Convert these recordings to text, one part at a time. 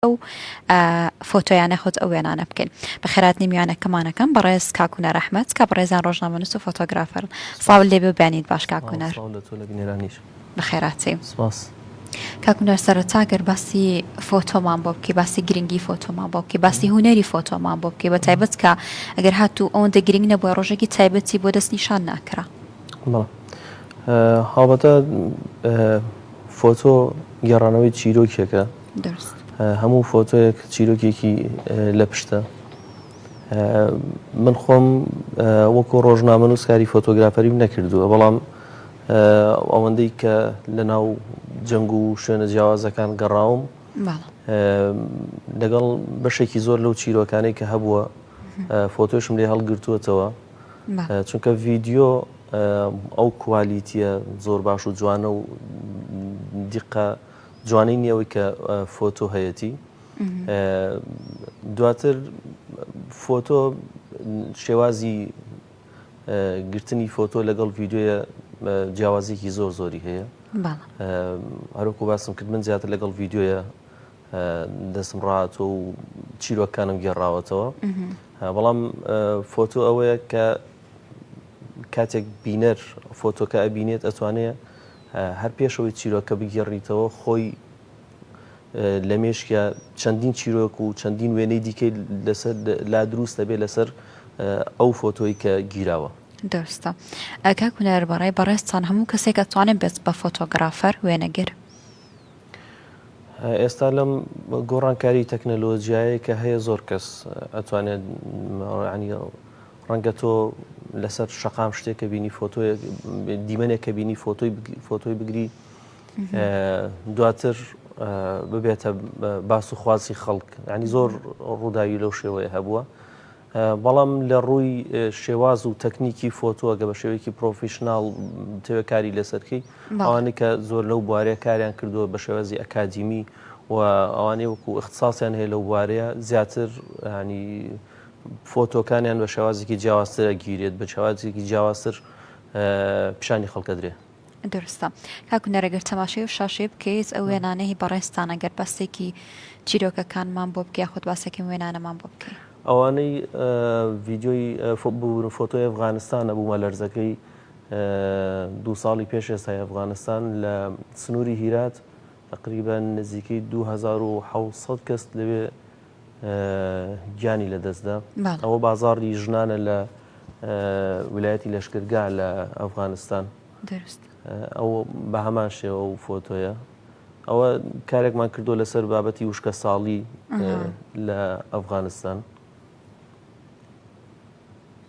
ئەو فۆتۆیانە خۆت ئەو وێنانە بکەین بەخێراتنی میوانە کەمانەکەم بەڕێز کاکوونەر ئەحمەد کە بەڕێزان ڕۆژنامەنووس و فۆتۆگرافەر سڵاو لێ بێ و بێنیت باش کاکوونەر بەخێراتی کاکوونەر سەرەتا گەر باسی فۆتۆمان بۆ بکەی باسی گرنگی فۆتۆمان بۆ بکەی باسی هونەری فۆتۆمان بۆ بکەی بە تایبەت کە ئەگەر هاتوو ئەوەندە گرنگ نەبووە ڕۆژێکی تایبەتی بۆ دەست نیشان ناکرا هاوبەتە فۆتۆ گێڕانەوەی چیرۆکێکە هەموو فۆتۆیەک چیرۆکێکی لە پشتە من خۆم وەکو ڕۆژنامەنووس کاری فۆتۆگرافەریم نەکردووە بەڵام ئەوەندەی کە لە ناو جەنگ و شوێنە جیاوازەکان گەڕاوم لەگەڵ بەشێکی زۆر لەو چیرۆکانەی کە هەبووە فۆتۆشم لێ هەڵگرتووەتەوە چونکە ڤیدیۆ ئەو کوالیتیە زۆر باش و جوانە و دیقە جوانەی نییەوەی کە فۆتۆ هەیەی دواتر فۆتۆ شێوازی گرتنی فۆتۆ لەگەڵ ڤیددیۆیە جیاوازێکی زۆر زۆری هەیە هەروکو باسم کرد من زیاتر لەگەڵ ڤیددیۆیە دەستم ڕاتەوە و چیرۆکانم گێڕاوەتەوە بەڵام فۆتۆ ئەوەیە کە کاتێک بینەر فۆتۆکە ئەبینێت ئەتوانێت هەر پێشەوەی چیرۆکە بگێڕیتەوە خۆی لە مێشکە چەندین چیرۆک و چەندین وێنەی دیکەی لەسەر لا دروستە بێ لەسەر ئەو فۆتۆی کە گیراوە دەستە کاکوونەر بەڕێ بەڕێستان هەموو کەسێک ئەتوانێت بێت بە فۆتۆگرافەر وێنەگەر ئێستا لەم گۆڕانکاری تەکنەلۆجیایە کە هەیە زۆر کەس ئەتوانێت ڕەنگە تۆ لەسەر شەقام شتێکە بینی فۆتۆ دیمەنێک کە بینی فۆتۆی بگری دواتر ببێتە باس و خواسی خەڵک ینی زۆر ڕووداوی لەو شێوەیە هەبووە بەڵام لە ڕووی شێواز و تەکنیکی فۆتۆگە بە شێوەیەکی پرۆفیشناڵ تێوەکاری لەسەرکەی ئەوانەی کە زۆر لەو بوارەیە کاریان کردووە بە شێوازی ئەکادیمی و ئەوانەی وەکو اختصاسیان هەیە لەو بوارەیە زیاتر ینی فۆتۆکانیان بە شێوازێکی جیاوازترە گیرێت بە شێوازێکی جیاوازتر پیشانی خەڵکە درێ درستە کاکوونەرەگەر تەماشای و شاشێ بکەیت ئەو وێنانەی بەڕێستانە گەر بەستێکی چیرۆکەکانمان بۆ بکە خۆت باسێکی وێنانەمان بۆ بکەین ئەوانەی ڤیددیۆی فۆتۆی ئەفغانستانە بوومە لەرزەکەی 2 ساڵی پێش ئێستای ئەفغانستان لە سنووری هیرات تقریبان نزیکەی 2700 کەس لەوێ گیانی لەدەستدا ئەوە بازاڕی ژنانە لە ویلایەتی لەشکرگا لە ئەفغانستان ئەو بە هەمان شێوە و فۆتۆیە ئەوە کارێکمان کردو لەسەر بابەتی وشکە ساڵی لە ئەفغانستان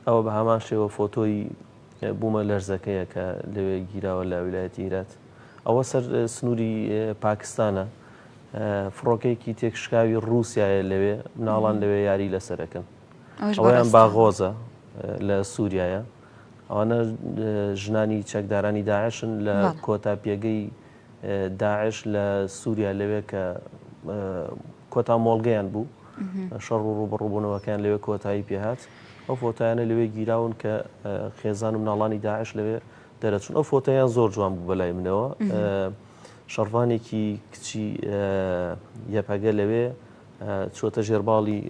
ئەوە بە هەمان شێوە فۆتۆی بوومە لەرزەکەیە کە لەوێ گیراوە لە ویلایەتی هیرات ئەوە سەر سنووری پاکستانە فڕۆکەیەکی تێکشکاوی ڕووسایە لەوێ مناڵان لەوێ یاری لەسەرەکەن ئەویان باغۆزە لە سووریایە ئەوانە ژنانی چەکدارانی داعشن لە کۆتا پێگەی داعش لە سووریا لەوێ کە کۆتا مۆڵگەیان بوو شەڕ و ڕوبەڕووبوونەوەکان لەوێ کۆتایی پێهات ئەو فۆتایانە لەوێ گیراون کە خێزان و مناڵانی داعش لەوێ دەرەچون ئەو فۆتۆیان زۆر جوان بوو بەلای منەوە شەڕوانێکی کچی یەپەگە لەوێ چۆتە ژێرباڵی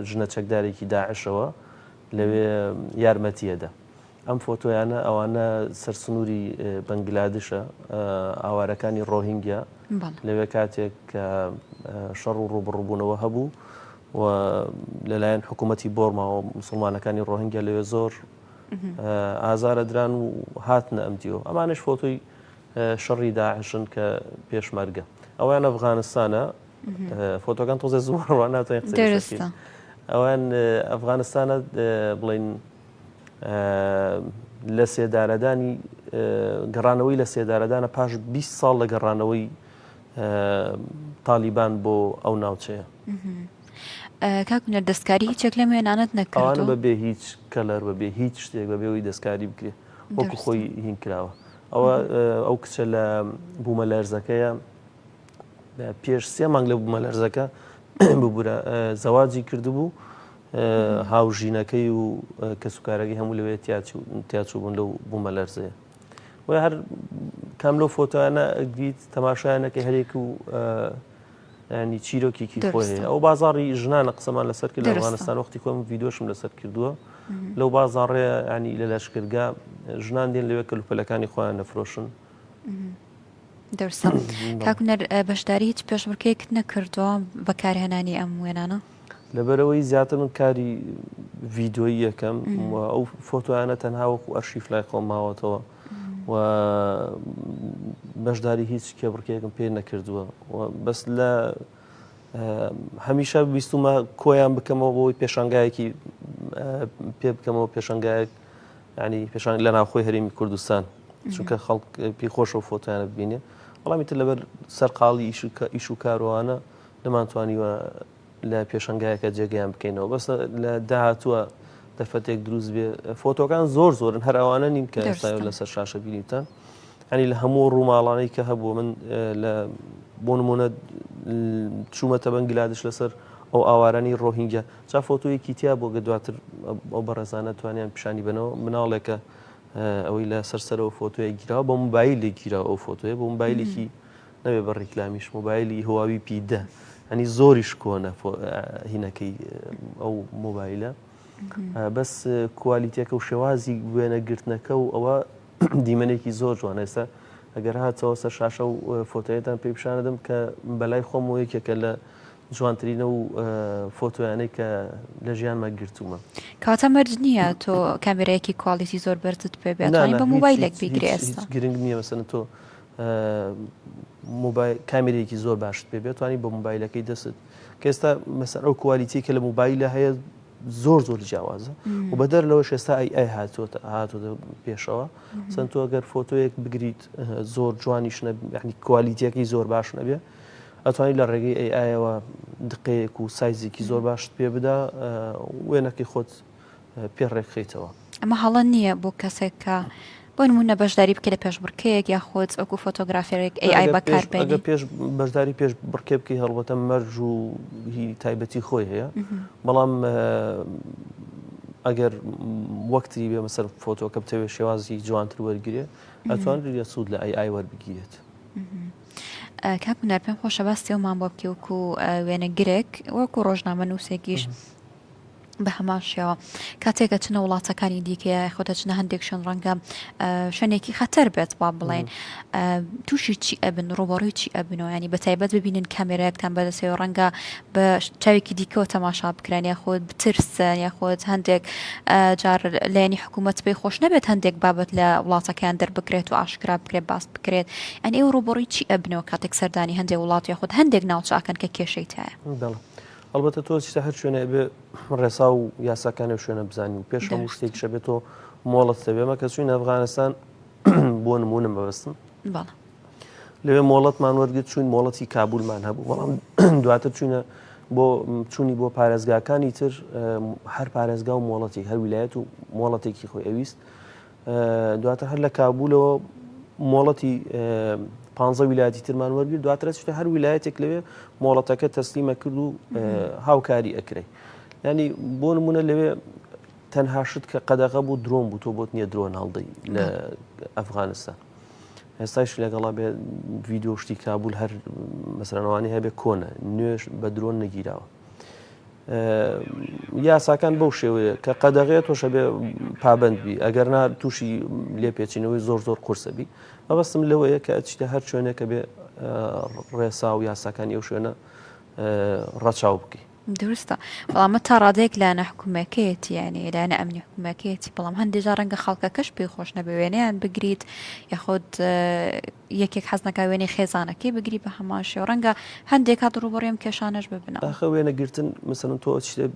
ژنە چەکدارێکی داعشەوە لەوێ یارمەتیەدا ئەم فۆتۆیانە ئەوانە سەرسنووری بەنگلادشە ئاوارەکانی ڕۆهینگیا لەوێ کاتێک کە شەڕ و ڕوبەڕووبوونەوە هەبوو و لەلایەن حکوومەتی بۆرما و موسڵمانەکانی ڕۆهینگیا لەوێ زۆر ئازارە دران و هاتنە ئەمتیەوە ئەمانش فۆتۆی شەڕی داعشن کە پێشمەرگە ئەویان ئەفغانستانە فۆتۆکان تۆزێ زۆر ناتوانین قسە ئەوان ئەفغانستانە بڵین لە سێدارەدانی گەڕانەوەی لە سێدارەدانە پاش 20 ساڵ لە گەڕانەوەی تالیبان بۆ ئەو ناوچەیە کاکوونەر دەستکاری هیچێک لەم وێنانەت نەکردووە بەبێ هیچ کەلەر بەبێ هیچ شتێک بەبێەوەی دەستکاری بکرێ وەکو خۆی هین کراوە ئەو کچە لە بوومە لەرزەکەیە پێش 3 مانگ لە بوومە لەرزەکە ببوورە زەواجی کردبوو هاوژینەکەی و کەسوکارەکەی هەموو لەوێ تیاچوو بوون لەو بوومە لەرزەیە و هەر کام لەو فۆتۆیانە ئەگریت تەماشایانەکەی هەرێک و ینی چیرۆکێکی خۆی ئەو بازاڕی ژنانە قسەمان لەسەر کرد لە ئەفغانستان وەختی خۆم ڤیدۆشم لەسەر کردووە لەو بازاڕێ ینی لە لەشکرگا ژنان دێن لەوێ کەلوپەلەکانی خۆیان دەفرۆشن. دەرسە کاکوونەر بەشداری هیچ پێشبڕکێکت نەکردووە بەکارهێنانی ئەم وێنانە؟ لەبەرەوەی زیاتر من کاری ڤیدۆیی یەکەم و ئەو فۆتۆیانە تەنها وەکو ئەرشیف لای خۆم ماوەتەوە و بەشداری هیچ کێبڕکێکم پێ نەکردووە بەس لە هەمیشە بیستمە کۆیان بکەمەوە بۆی پێشانگایەکی پێ بکەمەوە پێشانگایەک ینی پێشان لە ناوخۆی هەرێمی کوردستان چونکە خەڵک پێی خۆشەوە فۆتۆیانە ببینێ بەڵامی تر لەبەر سەرقاڵی ئیش و کاروانە نەمانتوانیوە لە پێشەنگایەکە جێگەیان بکەینەوە بەس لە داهاتووە دەفەتێک دروست بێ فۆتۆکان زۆرن هەر ئەوانە نین کە ئێستا لەسەر شاشە بینیتان ینی لە هەموو ڕووماڵانەی کە هەبووە من بۆ نمونە چوومەتە بەنگلادێش لەسەر ئەو ئاوارانی ڕۆهینگیا جا فۆتۆیەکی تیا بۆ گە دواتر ئەو بەڕێزانە توانیان پیشانی بنەوە مناڵێکە ئەوەی لە سەرسەرەوە فۆتۆیە گیراوە بە موبایلێک گیراوە ئەو فۆتۆیە بۆ موبایلێکی نەبێ بە ڕیکلامیش موبایلی هواوی پیدە ئەنی زۆریش کۆنە هینەکەی ئەو موبایلە بەس کوالیتیەکە و شێوازی وێنەگرتنەکە و ئەوە دیمەنێکی زۆر جوان ئێستا ئەگەر هاتەوە سەر شاشە و فۆتۆیەتان پێی پیشانەدەم کە بەلای خۆمەوە یەکێکە لە جوانترینە و فۆتۆیانەی کە لە ژیانمە گرتوومە. کاتە مەرج نییە تۆ کامێرەیەکی کوالیتی زۆر بەرزت پێ بێت بە موبایلێک بیگرێ ئێستا گرنگ نییە مەسەن تۆ کامێرەیەکی زۆر باشت پێ بێت توانی بە موبایلەکەی دەست کە ئێستا مەسەر ئەو کوالیتی کە لە موبایلە هەیە زۆر جیاوازە و بەدەر لەوەش ئێستا ئەی هاتوۆ پێشەوە چەند تۆ ئەگەر فۆتۆیەک بگریت زۆر جوانیش نەبی کوالیتیەکەی زۆر باش نەبێ ئەتوانی لە ڕێگەی ئایەوە دقەیەک و سایزێکی زۆر باشت پێ بدا وێنەکەی خۆت پێڕێکخیتەوە. ئەمە هەڵە نییە بۆ کەسێک کە بۆ نمونە بەشداری بکە لە پێشبڕکەیەک یاخۆت ئەوکو فۆتۆگرافێک ئای بەکاربێنی بەشداری پێش بڕکێ بکەی هەڵبەتە مەرج و هی تایبەتی خۆی هەیە بەڵام ئەگەر وەکتی بێ مەسەر فۆتۆکە بتەوێت شێوازی جوانتر وەرگێ ئەتوانێت سوود لە ئای وەربگیرێت. کاکوونەر پێم خۆشە باسی ئەومان بۆ بکە وەکو وێنەگرێک وەکو ڕۆژنامە نووسێکیش بە هەمان شێوە کاتێکە چنە وڵاتەکانی دیکە خۆتە چنە هەندێک شوێن ڕەنگە شوێنێکی خەتەر بێت با بڵێن تووشی چی ئەبن ڕۆبەڕووی چی ئەبنەوە ینی بە تایبەت ببینن کامێرەیەکتان بەدەستەوە ڕەنگە بە چاوێکی دیکەوە تەماشا بکرێن یاخۆت بترسن یاخۆت هەندێک جار لایەنی حکوومەت پێی خۆش نەبێت هەندێک بابەت لە وڵاتەکەیان دەربکرێت و ئاشکرا بکرێت باس بکرێت ئەنی ئەو ڕۆبەڕووی چی ئەبنەوە کاتێک سەردانی هەندێک وڵات یاخۆت هەندێک ناوچەکەن کە کێشەی تایە. ئەلبەتە تۆ چیتە هەر شوێنە بێ ڕێسا و یاساکانی شوێنە بزانانی و پێش هەموو شتێکی شەبێت تۆ مۆڵەت دەبێمە کە چوین ئەفغانستان بۆ نمونم بەبستم لەوێ مۆڵەتمان وەرگرت چوین مۆڵەتی کابولمان هەبوو بەڵام دواتر چوینە بۆ چوونی بۆ پارێزگاکانی تر هەر پارێزگا و مۆڵەتی هەر ویلایەت و مۆڵەتێکی خۆی ئەویست دواتر هەر لە کابولەوە مۆڵەتی 15 ویلایەتی ترمان وەرگرت دواتر چتە هەر ویلایەتێک لەوێ مۆڵەتەکە تەسلیمە کرد و هاوکاری ئەکرێ ینی بۆ نمونە لەوێ تەنها شت کە قەدەغە بوو درۆن بوو تۆ بۆت نییە درۆن هەڵدەی لە ئەفغانستان ئێستاش لەگەڵا بێ ڤیدۆ شتی کابول هەر مەسەرەنەوانی هەبێ کۆنە نوێش بە درۆن نەگیراوە یاساکان بەو شێوەیە کە قەدەغەیە تۆشە بێ پابندبی ئەگەر نا تووشی لێپێچینەوەی زۆر قورسەبی مەبەستم لەوەیە کە ئەچیتە هەر شوێنێکە بێ ڕێسا و یاساکانی ئەو شوێنە ڕەچاو بکەی. دروستە بەڵامە تا ڕادەیەک لایەنە حکوومەکەیەتی ینی لایەنە ئەمنی حکوومەکەیەتی بەڵام هەندێجا ڕەنگە خەڵکەکەش پێی خۆش نەبێ وێنەیان بگریت یاخۆت یەکێک حەز نەکا وێنەی خێزانەکەی بگری بە هەمان شێوە ڕەنگە هەندێک هات ڕوبەڕێم کێشانەش ببنەوە داخە وێنەگرتن مەسەڵەن تۆ شتێ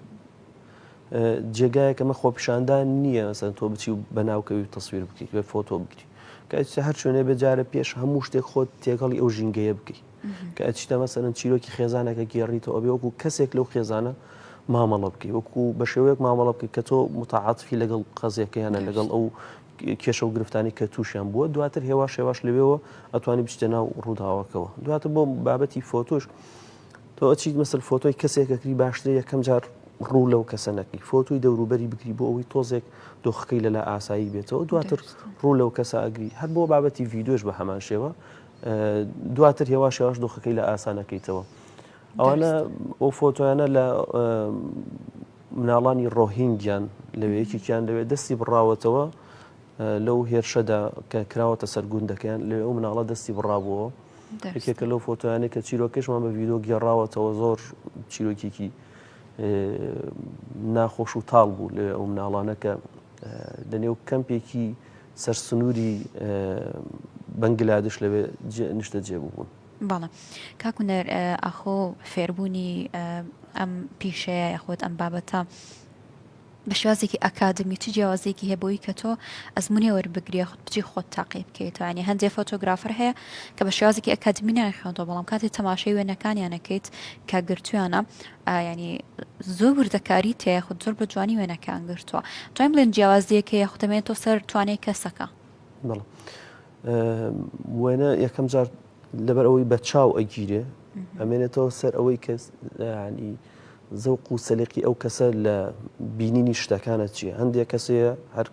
جێگایەکەمە خۆپیشاندان نییە مەسەڵەن تۆ بچی و بەناوکەوی تەسویر بکەیت بێ فۆتۆ بگری کە هەر شوێنێ بێجارە پێش هەموو شتێک خۆت تێگەڵی ئەو ژینگەیە بکەیت کە ئەچیتە مەسەڵەن چیرۆکی خێزانەکە گێڕیتەوە بێ وەکو کەسێک لەو خێزانە مامەڵە بکەیت وەکو بە شێوەیەک مامەڵە بکەیت کە تۆ متعاتفی لەگەڵ قەزیەکەیانە لەگەڵ ئەو کێشە و گرفتانی کە تووشیان بووە دواتر هێواش لەوێەوە ئەتوانی بچتە ناو ڕووداوەکەوە دواتر بۆ بابەتی فۆتۆش تۆ ئەچیت مەسەر فۆتۆی کەسێکەکری باشترە یەکەم جار ڕوو لەو کەسەنەکەی فۆتۆی دەوروبەری بکری بۆ ئەوەی تۆزێک دۆخەکەی لەلا ئاسایی بێتەوە دواتر ڕوو لەو کەسە ئەگری هەر بۆ بابەتی ڤیدۆش بە هەمان شێوە دواتر هێواش دۆخەکەی لە ئاسانەکەیتەوە ئەوانە ئەو فۆتۆیانە لە مناڵانی ڕۆهینگیان لەوەیەکیان لەوێ دەستی بڕاوەتەوە لەو هێرشەدا کە کراوەتە سەرگوندەکەیان لەوێ ئەو مناڵە دەستی بڕابووەوە یەکێکە لەو فۆتۆیانێک کە چیرۆکەشمان بە ڤیدۆ گێڕاوەتەوە زۆر چیرۆکێکی ناخۆش و تاڵ بوو لە ئەو مناڵانە کە لەنێو کەمپێکی سەرسنووری بەنگلادش لەوێ نیشتە جێبوو بوون. بەڵێ کاکوونەر ئەخۆ فێربوونی ئەم پیشەیە یاخۆت ئەم بابەتە بە شێوازێکی ئەکادمی چ جیاوازێکی هەیە بۆی کە تۆ ئەزمموی وەربگری بچی خۆت تاقی بکەیتەوە ینی هەندێک فۆتۆگرافر هەیە کە بە شێوازێکی ئەکادمی ناخێنەوە بەڵام کاتی تەماشای وێنەکانیانەکەیت کە گرتویانە ینی زۆر وردەکاری تەیە خودت زۆر بە جوانی وێنەکان گرتووە توانین بڵێن جیاوازیەکە یاخودەمێنێت تۆ سەر توانای کەسەکە بەڵێ وێنە یەکەم جار لەبەر ئەوەی بە چاو ئەگیرێ ئەمێنێتەوە سەر ئەوەی کەس ینی زەوق و سەلیقی ئەو کەسە لە بینینی شتەکانە چییە هەندێک کەسەیە هەر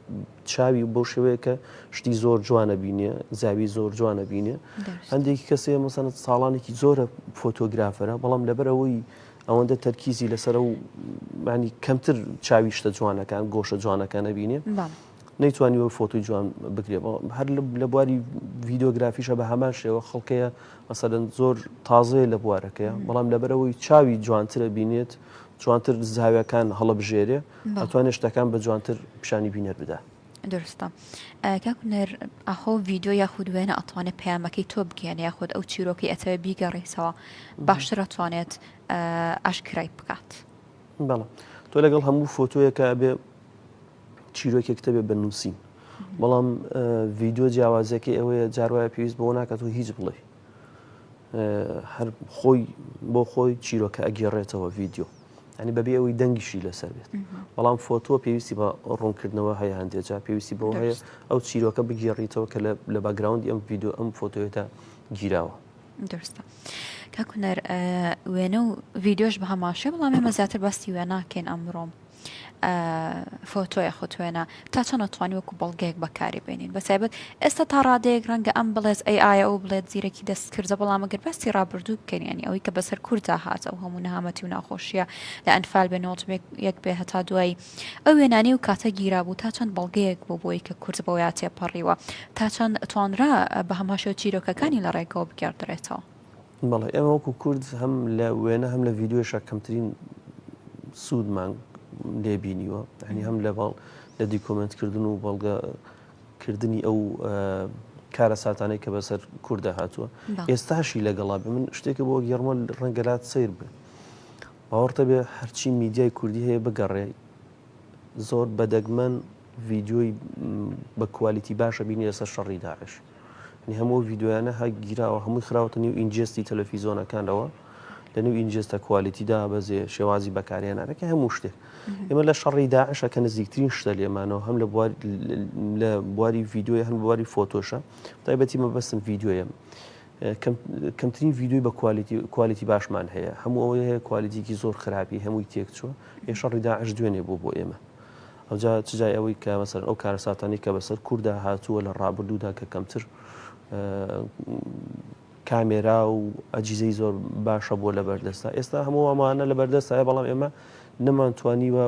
چاوی بۆ شێوەیە کە شتی زۆر جوانە بینێ زاوی زۆر جوانە بینێ هەندێکی کەسەیە مەسەنە ساڵانێکی زۆرە فۆتۆگرافەرە بەڵام لەبەر ئەوەی ئەوەندە تەرکیزی لەسەر و ینی کەمتر چاوی شتە جوانەکان گۆشە جوانەکانە بینێ نەیتوانی وە فۆتۆی جوان بگرێ هەر لە بواری ڤیدۆگرافیشە بە هەمان شێوە خەڵکەیە مەسەلەن زۆر تازەیە لە بوارەکەیە بەڵام لەبەرەوەی چاوی جوانترە بینێت جوانتر زاویەکان هەڵەبژێرێ ئەتوانێت شتەکان بە جوانتر پیشانی بینەر بدا. درستە کاکوونەر ئەخۆ ڤیدۆ یاخود وێنە ئەتوانێت پەیامەکەی تۆ بگەێنێ یاخود ئەو چیرۆکی ئەتەوێ بیگەڕێیتەوە باشتر ئەتوانێت ئاشکرای بکات. بەڵێ تۆ لەگەڵ هەموو فۆتۆیەکە بێ چیرۆکێک تەبێ بە نووسین بەڵام ڤیدۆ جیاوازەکەی ئەوەیە جاروایە پێویست بۆ ناکات و هیچ بڵێ هەر خۆی بۆ خۆی چیرۆکە ئەگێڕێتەوە ڤیدۆ ینی بەبێ ئەوەی دەنگیشی لەسەر بێت بەڵام فۆتۆ پێویستی بە ڕوونکردنەوە هەیە هەندێکجا پێویستی بەوە هەیە ئەو چیرۆکە بگێڕیتەوە کە لە باگراوندی ئەم ڤیدۆ ئەم فۆتۆیەتە گیراوە. درستە کاکوونەر وێنە و ڤیدۆش بە هەماشە بەڵام ئێمە زیاتر بەستی وێ ناکەین ئەمڕۆم فۆتۆیە خۆتوێنە تا چۆن ئەتوانی وەکو بەڵگەیەک بەکاری بێنین بەسایبەت ئێستا تا ڕادەیەک ڕەنگە ئەم بڵێز ئەی ئەو بڵێت زیرەکی دەست کردە بەڵام ئەگەر بەستی ڕابردوو بکەین ینی ئەوەی کە بەسەر کوردا هاتە و هەموو نەهامەتی و ناخۆشیە لە ئەنفال بێنەوە یەک بێ هەتا دوایی ئەو وێنانی و کاتە گیرابوو تا چەند بەڵگەیەک بۆ بۆی کە کورد بەوەیە تێپەڕیوە تا چەند توانرا بە هەماشە چیرۆکەکانی لە ڕێگەوە بگێڕدرێتەوە. بەڵێ ئێمە وەکو کورد هەم لە وێنە هەم لە ڤیدۆشە کەمترین سوودمان لێبینیوە ینی هەم لە دیکۆمنتکردن و بەڵگەکردنی ئەو کارە ساتانەی کە بەسەر کووردە هاتووە ئێستاشی لەگەڵا بێ من شتێکە بۆ گەڕمە ڕەنگەلات سیر بێ باوەڕتە بێ هەرچی میدیای کوردی هەیە بگەڕێ زۆر بەدەگمەن ڤیدۆی بە کوالیتی باشە بینی لەسەر شەڕی داعش هەموو ڤیدۆیانە هە گیراوە هەمووی خراوەتە نێو ئینجستی تەلەڤیزۆنەکانەوە لە نێو ئینجستە کوالیتیدا بەزێ شێوازی بەکارێنانەکە هەموو شتێک ئێمە لە شەڕی داعشە کە نزیکترین شتە لێمانەوە هەم لە بواری ڤیدۆی هەم بواری فۆتۆشە تایبەتی مەبەستم ڤیدۆیە کەمترین ڤیدۆی بە کوالیتی باشمان هەیە هەموو ئەوەی هەیە کوالیتیکی زۆر خراپی هەمووی تێکچووە ێ شەڕی داعش دوێنێ بۆ ئێمە ئەوجا چجای ئەوەی کە مەسەر ئەو کارە ساتانی کە بەسەر کووردا هاتووە لە ڕابردوودا کە کەمتر کامێرا و ئەجیزەی زۆر باشە بۆ لە بەردەستا ئێستا هەموو ئەمانە لە بەردەستایە بەڵام ئێمە نەمانتوانیوە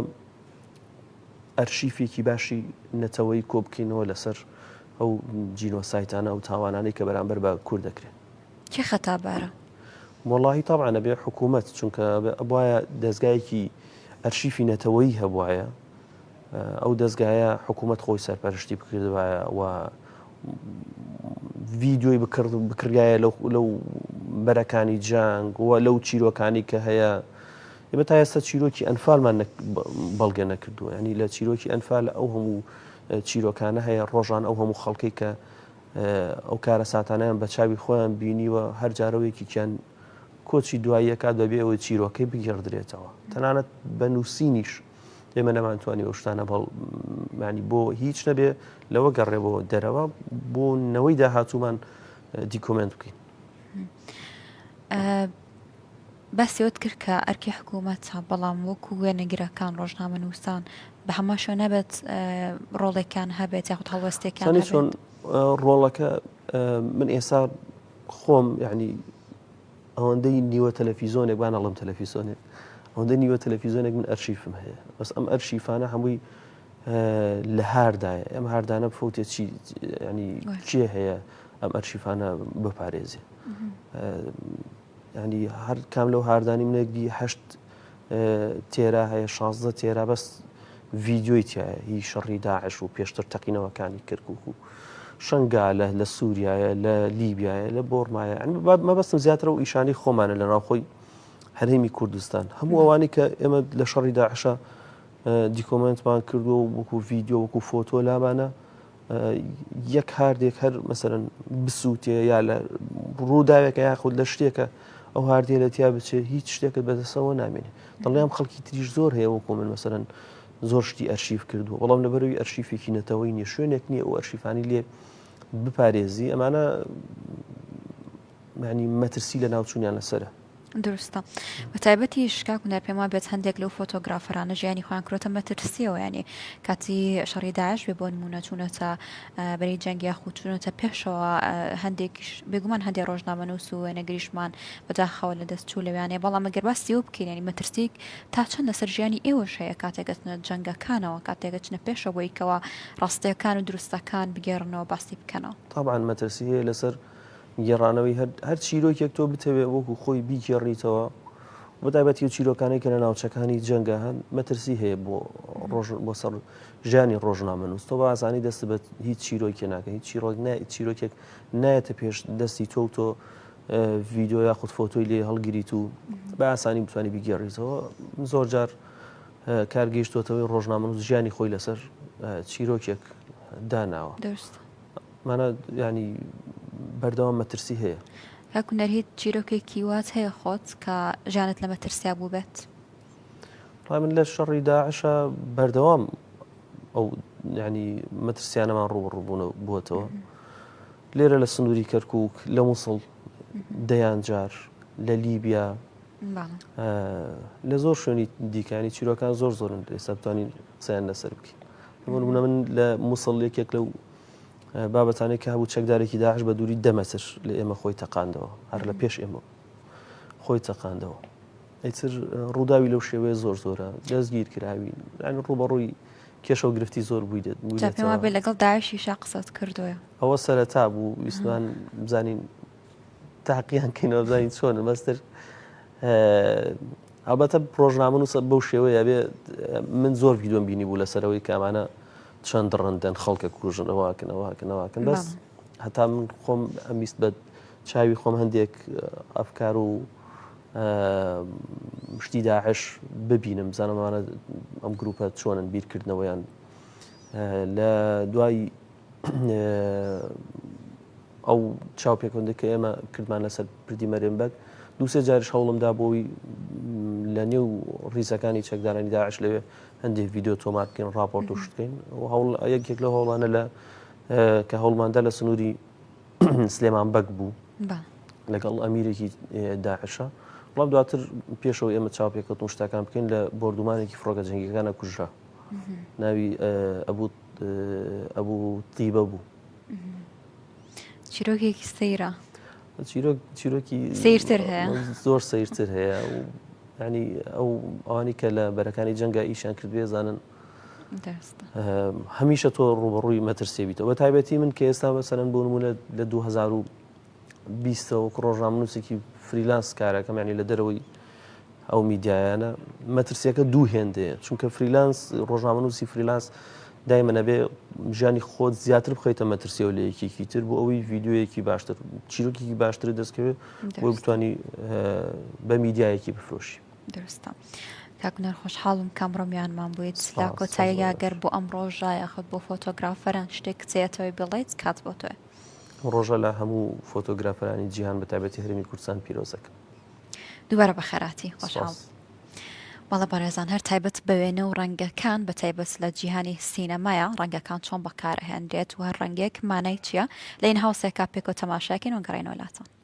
ئەرشیفێکی باشی نەتەوەی کۆ بکەینەوە لەسەر ئەو جینۆسایتانە و تاوانانەی کە بەرامبەر بە کوورد دەکرێن. چه خەتابارە؟ وەڵاهی تەبعا ئەبێ حکوومەت چونکە ئەبوایە دەستگایەکی ئەرشیفی نەتەوەیی هەبوایە ئەو دەستگایە حکوومەت خۆی سەرپەرشتی بکردوایە و ڤیدۆی بکرگایە لەو بەرەکانی جانگ و لەو چیرۆکانی کە هەیە ئێمە تا ئێستا چیرۆکی ئەنفالمان بەڵگە نەکردووە ینی لە چیرۆکی ئەنفال ئەو هەموو چیرۆکانە هەیە ڕۆژان ئەو هەموو خەڵکی کە ئەو کارە ساتانیان بە چاوی خۆیان بینیوە هەر جارەوەیەکیان کۆچی دواییەکات بەبێ ئەوەی چیرۆکەی بگێڕدرێتەوە تەنانەت بە نووسینیش ئێمە نەمانتوانی ئەو شتانە بەڵمانی بۆ هیچ نەبێ لەوە گەڕێبەوە دەرەوە بۆ نەوەی داهاتوومان دیکۆمنت بکەین. بەسیوت کرد کە ئەرکی حکوومەتە بەڵام وەکو وێنەگیرەکان ڕۆژنامە نووسان بە هەماشە نەبێت ڕۆڵێکان هەبێت یاخود هەڵوەستێکان چۆن ڕۆڵەکە من ئێستا خۆم یعنی ئەوەندەی نیوە تەلەڤیزۆنێک بان ئەڵم تەلەڤیزۆنێک ئەوەندە نیوە تەلەڤیزۆنێک من ئەرشیفم هەیە بەس ئەم ئەرشیفانە هەمووی لە هاردایە ئەم هاردانە بفوتێت ینی کێ هەیە ئەم ئەرشیفانە بپارێزێ ینی هەر کام لەو هاردانی منێکدی 8 تێرا هەیە 16 تێرا بەس ڤیددیۆی تایە هی شەڕی داعش و پێشتر تەقینەوەکانی کردکوک و شنگالە لە سووریایە لە لیبیایە لە بۆڕمایە مەبەستم زیاترە و ئیشانی خۆمانە لە ناوخۆی هەرێمی کوردستان هەموو ئەوانی کە ئێمە لە شەڕی داعشە دیکۆمنتمان کردو و وەکو ڤیددیۆ وەکو فۆتۆ لامانە یەک هاردێک هەر مەسەرەن بسووتێ یا لە ڕووداوێکە یاخود لە شتێکە ئەو هاردێ لە تیا بچێ هیچ شتێکت بەدەستەوە نامێنێ دڵیام خەڵکی تریش زۆر هەیە وەکو من مەسەرەن زۆر شتی ئەرشیف کردو بەڵام لەبەرەوەی ئەرشیفێکی نەتەوەی نیە شوێنێک نییە ئەو ئەرشیفانی لێ بپارێزی ئەمانە ینی مەترسی لە ناوچوونیان لەسەرە درستە بە تایبەتی شکاک و پێما بێت هەندێک لەو فۆتۆگرافەرانە ژیانی خۆیان کرۆتە مەترسیەوە ینی کاتی شەڕی داعش بێ بۆ نمونە چوونەتە بەری جەنگی یاخود چوونەتە پێشەوە هەندێکیش بێگومان هەندێک ڕۆژنامەنووس و وێنەگریشمان بەداخەوە لە دەست چوو لەوانەیە بەڵام ئەگەر باسی ئەو بکەین ینی مەترسیک تا چەند لەسەر ژیانی ئێوەش هەیە کاتێکگەچنە جەنگەکانەوە کاتێکگەچنە پێشەوە بۆیکەوە ڕاستیەکان و دروستەکان بگێڕنەوە باسی بکەنەوە طبعا مەترسی هەیە لەسەر گێڕانەوەی هەر چیرۆکێک تۆ بتەوێت وەکو خۆی بیگێڕیتەوە بەتایبەتی و چیرۆکانەی کە لە ناوچەکانی جەنگە هەن مەترسی هەیە بۆ سەر ژیانی ڕۆژنامەنووس تۆ بە ئاسانی دەست بە هیچ چیرۆکی ناکە هیچ چیرۆکێک نایەتە پێش دەستی تۆ ڤیددیۆ یاخود فۆتۆی لێ هەڵگیریت و بە ئاسانی بتوانانی بیگێڕیتەوە زۆر جار کارگەیشتۆتەوەی ڕۆژنامەنووس ژیانی خۆی لەسەر چیرۆکێک داناوە مانە ینی بەردەوام مەترسی هەیە کاکو نەرهیت چیرۆکێکی وات هەیە خۆت کە ژیانت لە مەترسیا بوو بێت من لە شەڕی داعشە بەردەوام ئەو ینی مەترسیانەمان ڕوبڕووبوون بووەتەوە لێرە لە سنووری کەرکووک لە مووسڵ دەیان جار لە لیبیا لە زۆر شوێنی دیکانی چیرۆکان زۆر زۆرن ئێستا بتوانین قسەیان لەسەر بکەین من لە مووسڵ یەکێک لەو بابەتانێک کە هەبوو چەکدارێکی داعش بە دووری 10 مەتر لە ئێمە خۆی تەقاندەوە هەر لە پێش ئێمە خۆی تەقاندەوە ئەیتر ڕووداوی لەو شێوەیە زۆرە دەستگیر کراوی ڕوبەڕووی کێشە و گرفتی زۆر بوویدێت پێما بێ لەگەڵ داعشیشا قسەت کردووە ئەوە سەرەتا بوو ویسمان بزانین تاقییان کەینەوە بزانین چۆنە بەستر ئەلبەتە ڕۆژنامەنووس بەو شێوەیە بێ من زۆر ڤیدۆم بینی بوو لەسەرەوەی کامانە چەند ڕەندەن خەڵکە کوژنەوەکەن بەس هەتا من خۆم ئەمیست بە چاوی خۆم هەندێک ئەفکار و شتی داعش ببینم بزانمانە ئەم گروپە چۆنن بیرکردنەوەیان لە دوای ئەو چاوپێکەوەندە کە ئێمە کردمان لەسەر پردی مەرێنبەر دووسێ جاریش هەوڵمدا بۆی لە نێو ڕیزەکانی چەکدارانی داعش لەوێ هەندێک ڤیددیۆ تۆمات بکەین راپۆرت و شتکەین یەکێک لە هەوڵانە لە کە هەوڵماندا لە سنووری سلێمان بەک بوو لەگەڵ ئەمیرێکی داعشە بەڵام دواتر پێشەوە ئێمە چاوپێکەوتن شتەکان بکەین لە بۆردومانێکی فڕۆکە جەنگیەکانە کوژرا ناوی ئەبوو تیبە بوو چیرۆکێکی سەیرە چیرۆکی سیرتر هەیە زۆر سیرتر هەیە ینی ئەوانی کە لە بەرەکانی جەنگا ئیشان کرد بێزانن هەمیشە تۆ ڕوبەڕووی مەترسێبییتەوە بە تایبەتی من کە ئێستا بەسەرەن بۆ نمونە لە 2020ەوە ڕۆژنامەنووسێکی فریلانس کارەکەم ینی لە دەرەوەی ئەو میدیایانە مەترسیەکە دوو هێندەیە چونکە فریلانس ڕۆژنامەنووسی فریلانس دایمە نەبێ ژیانی خۆت زیاتر بخەیتە مەترسیەوە لە یەکێکی تر بۆ ئەوەی ڤیددیۆیەکی باشتر چیرۆکێکی باشتر دەستکەوێت بۆی بتوانی بە میدیایەکی بفرۆشی درستە کاکو خۆشحاڵم کامڕۆمیانمان بوویت سلا کۆتاییاگەر بۆ ئەم ڕۆژە یاخود بۆ فۆتۆگرافەران شتێک کچێتەوەی بڵێیت کات بۆ تۆ ڕۆژە لە هەموو فۆتۆگرافەرانی جیهان بە تایبەتی هەرێمی کوردستان پیرۆزەکە دووبارە بە خێراتی خۆشحاڵ وەڵە بەڕێزان هەر تایبەت بەوێنە و ڕەنگەکان بە تایبەت لە جیهانی سینەمایە ڕەنگەکان چۆن بەکارهێنرێت و هەر ڕەنگێک مانای چییە لەین هاوسێکا پێکۆ تەماشاکەین و گەڕێنەوە لاتەوە